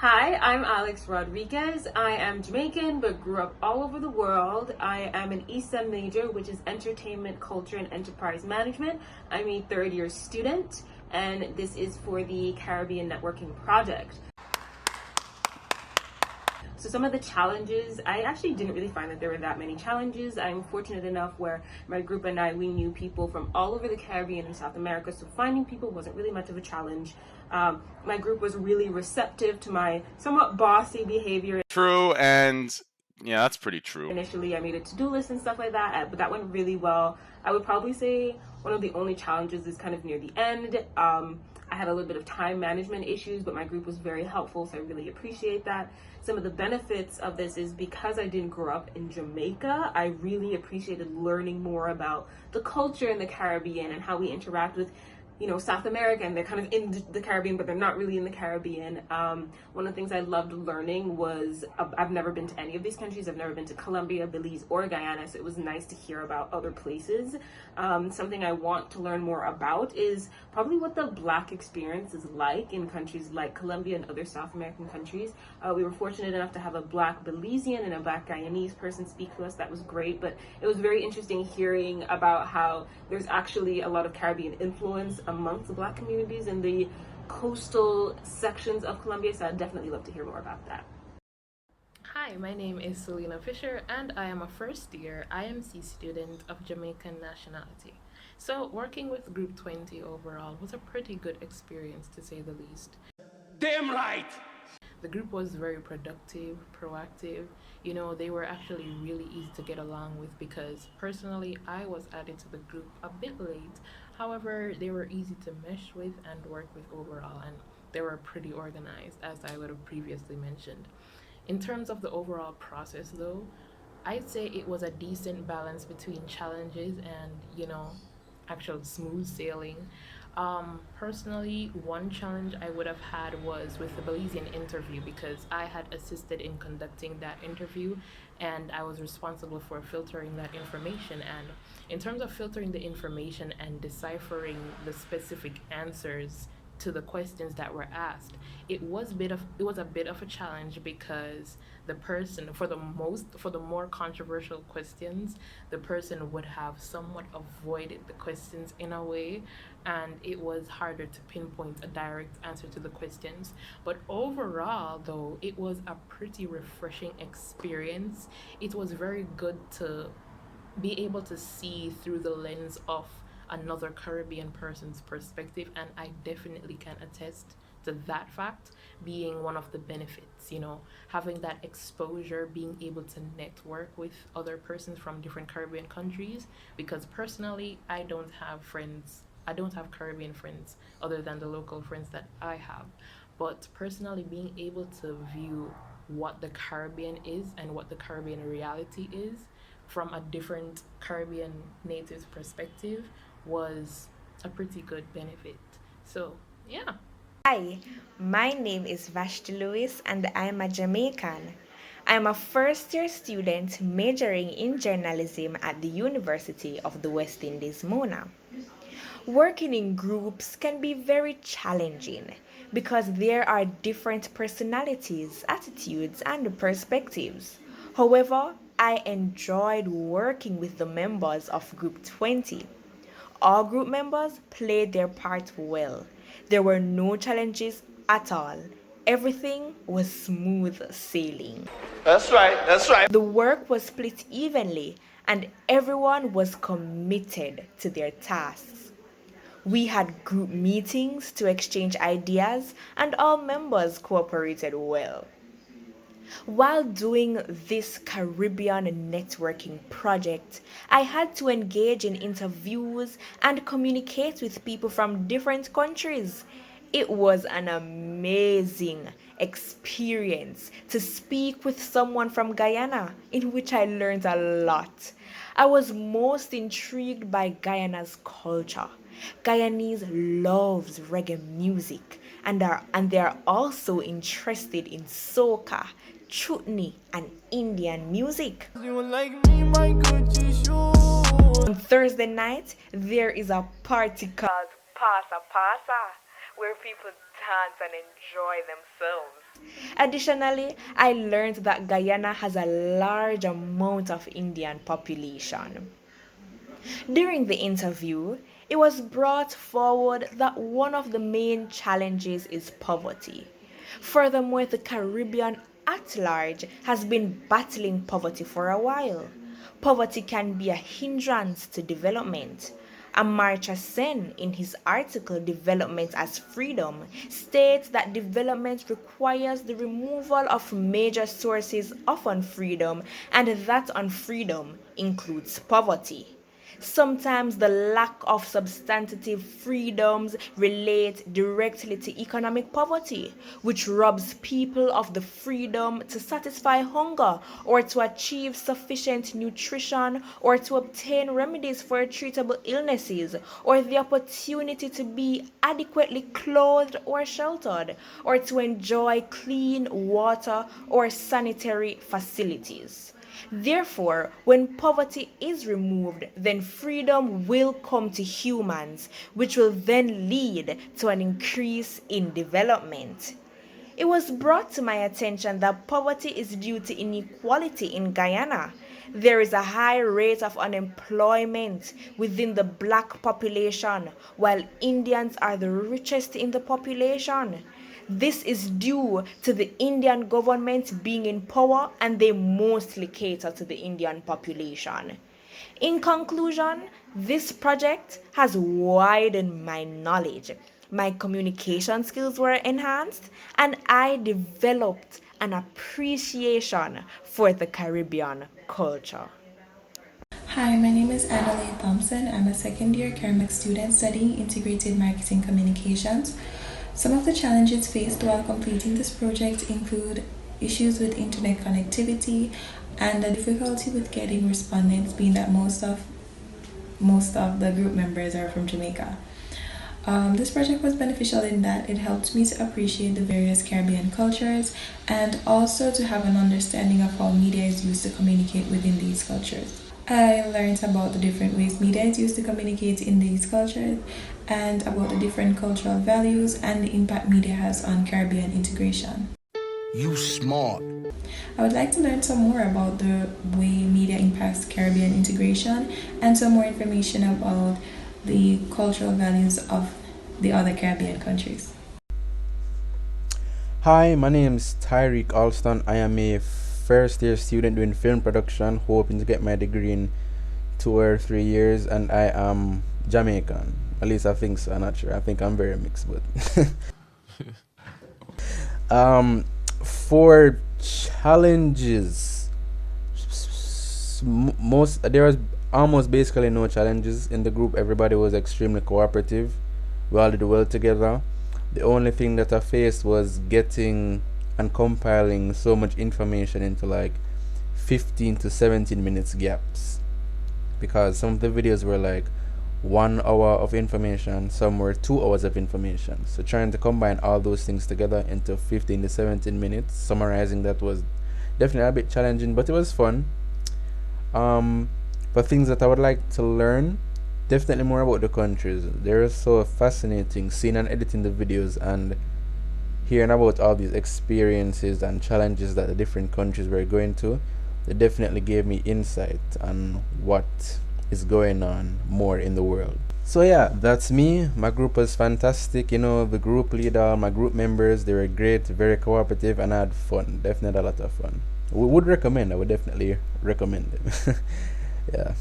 Hi, I'm Alex Rodriguez. I am Jamaican but grew up all over the world. I am an ESEM major, which is Entertainment, Culture, and Enterprise Management. I'm a third year student, and this is for the Caribbean Networking Project. So some of the challenges, I actually didn't really find that there were that many challenges. I'm fortunate enough where my group and I, we knew people from all over the Caribbean and South America, so finding people wasn't really much of a challenge. My group was really receptive to my somewhat bossy behavior. True, and yeah, that's pretty true. Initially, I made a to-do list and stuff like that, but that went really well. I would probably say one of the only challenges is kind of near the end. I had a little bit of time management issues, but my group was very helpful, so I really appreciate that. Some of the benefits of this is because I didn't grow up in Jamaica, I really appreciated learning more about the culture in the Caribbean and how we interact with South America, and they're kind of in the Caribbean, but they're not really in the Caribbean. One of the things I loved learning was, I've never been to any of these countries. I've never been to Colombia, Belize, or Guyana, so it was nice to hear about other places. Something I want to learn more about is probably what the Black experience is like in countries like Colombia and other South American countries. We were fortunate enough to have a Black Belizean and a Black Guyanese person speak to us. That was great, but it was very interesting hearing about how there's actually a lot of Caribbean influence amongst the Black communities in the coastal sections of Colombia, so I'd definitely love to hear more about that. Hi, my name is Selena Fisher, and I am a first-year IMC student of Jamaican nationality. So working with Group 20 overall was a pretty good experience, to say the least. Damn right! The group was very productive, proactive. They were actually really easy to get along with because personally I was added to the group a bit late. However, they were easy to mesh with and work with overall, and they were pretty organized, as I would have previously mentioned. In terms of the overall process though, I'd say it was a decent balance between challenges and, actual smooth sailing. Personally, one challenge I would have had was with the Belizean interview because I had assisted in conducting that interview and I was responsible for filtering that information. And in terms of filtering the information and deciphering the specific answers to the questions that were asked, it was a bit of a challenge because the person for the more controversial questions, the person would have somewhat avoided the questions in a way, and it was harder to pinpoint a direct answer to the questions. But overall though, it was a pretty refreshing experience. It was very good to be able to see through the lens of another Caribbean person's perspective, and I definitely can attest to that fact being one of the benefits, having that exposure, being able to network with other persons from different Caribbean countries, because personally I don't have Caribbean friends other than the local friends that I have. But personally, being able to view what the Caribbean is and what the Caribbean reality is from a different Caribbean native's perspective was a pretty good benefit. So, yeah. Hi, my name is Vashti Lewis and I'm a Jamaican. I'm a first-year student majoring in journalism at the University of the West Indies, Mona. Working in groups can be very challenging because there are different personalities, attitudes, and perspectives. However, I enjoyed working with the members of Group 20. All group members played their part well. There were no challenges at all. Everything was smooth sailing. That's right. The work was split evenly and everyone was committed to their tasks. We had group meetings to exchange ideas and all members cooperated well. While doing this Caribbean networking project, I had to engage in interviews and communicate with people from different countries. It was an amazing experience to speak with someone from Guyana, in which I learned a lot. I was most intrigued by Guyana's culture. Guyanese loves reggae music and they are also interested in soca, chutney, and Indian music. On Thursday night, there is a party called Pasa Pasa, where people dance and enjoy themselves. Additionally, I learned that Guyana has a large amount of Indian population. During the interview, it was brought forward that one of the main challenges is poverty. Furthermore, the Caribbean at large has been battling poverty for a while. Poverty can be a hindrance to development. Amartya Sen, in his article Development as Freedom, states that development requires the removal of major sources of unfreedom, and that unfreedom includes poverty. Sometimes the lack of substantive freedoms relate directly to economic poverty, which robs people of the freedom to satisfy hunger or to achieve sufficient nutrition or to obtain remedies for treatable illnesses or the opportunity to be adequately clothed or sheltered or to enjoy clean water or sanitary facilities. Therefore, when poverty is removed, then freedom will come to humans, which will then lead to an increase in development. It was brought to my attention that poverty is due to inequality in Guyana. There is a high rate of unemployment within the black population, while Indians are the richest in the population. This is due to the Indian government being in power and they mostly cater to the Indian population. In conclusion, this project has widened my knowledge. My communication skills were enhanced and I developed an appreciation for the Caribbean culture. Hi, my name is Annalie Thompson. I'm a second year COMM student studying Integrated Marketing Communications. Some of the challenges faced while completing this project include issues with internet connectivity and the difficulty with getting respondents, being that most of the group members are from Jamaica. This project was beneficial in that it helped me to appreciate the various Caribbean cultures and also to have an understanding of how media is used to communicate within these cultures. I learned about the different ways media is used to communicate in these cultures and about the different cultural values and the impact media has on Caribbean integration. You smart. I would like to learn some more about the way media impacts Caribbean integration and some more information about the cultural values of the other Caribbean countries. Hi, my name is Tyreek Alston. I am a first year student doing film production, hoping to get my degree in 2 or 3 years, and I am Jamaican. At least I think so. I'm not sure. I think I'm very mixed, but for challenges, there was almost basically no challenges in the group. Everybody was extremely cooperative. We all did well together. The only thing that I faced was getting and compiling so much information into like 15 to 17 minutes gaps, because some of the videos were like 1 hour of information, some were 2 hours of information. So trying to combine all those things together into 15 to 17 minutes, summarizing that was definitely a bit challenging, but it was fun. For things that I would like to learn, definitely more about the countries. They're so fascinating, seeing and editing the videos and hearing about all these experiences and challenges that the different countries were going to. They definitely gave me insight on what is going on more in the world. So yeah, that's me. My group was fantastic. The group leader, my group members, they were great, very cooperative, and I had fun. Definitely a lot of fun. We would recommend. I would definitely recommend them. Yeah.